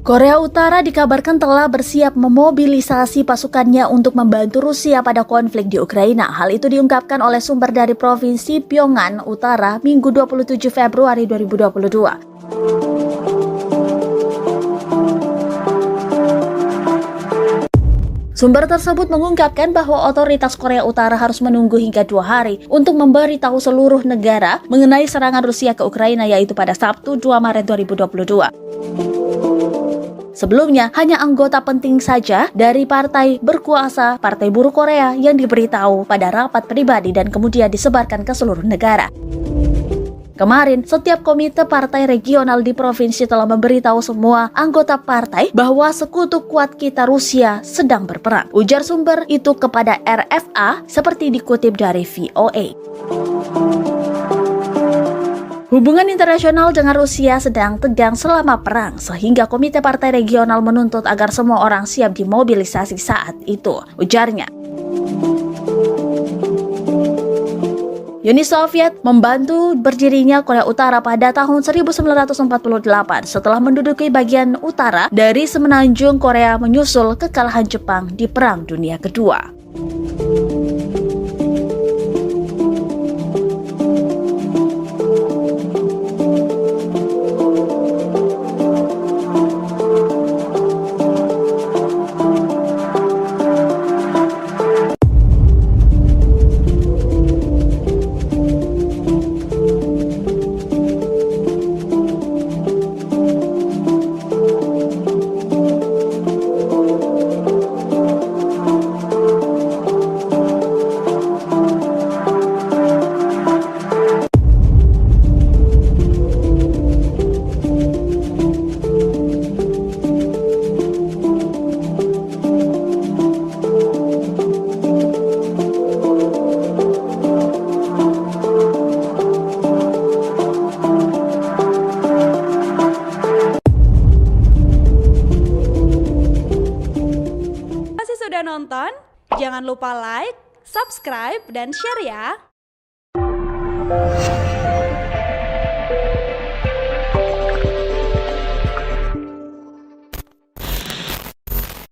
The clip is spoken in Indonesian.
Korea Utara dikabarkan telah bersiap memobilisasi pasukannya untuk membantu Rusia pada konflik di Ukraina. Hal itu diungkapkan oleh sumber dari Provinsi Pyongan Utara Minggu 27 Februari 2022. Sumber tersebut mengungkapkan bahwa otoritas Korea Utara harus menunggu hingga 2 hari untuk memberitahu seluruh negara mengenai serangan Rusia ke Ukraina, yaitu pada Sabtu 2 Maret 2022. Sebelumnya, hanya anggota penting saja dari partai berkuasa, Partai Buruh Korea, yang diberitahu pada rapat pribadi dan kemudian disebarkan ke seluruh negara. Kemarin, setiap komite partai regional di provinsi telah memberitahu semua anggota partai bahwa sekutu kuat kita Rusia sedang berperang. Ujar sumber itu kepada RFA seperti dikutip dari VOA. Hubungan internasional dengan Rusia sedang tegang selama perang, sehingga Komite Partai Regional menuntut agar semua orang siap dimobilisasi saat itu, ujarnya. Uni Soviet membantu berdirinya Korea Utara pada tahun 1948 setelah menduduki bagian utara dari semenanjung Korea menyusul kekalahan Jepang di Perang Dunia Kedua. Sudah nonton? Jangan lupa like, subscribe, dan share ya!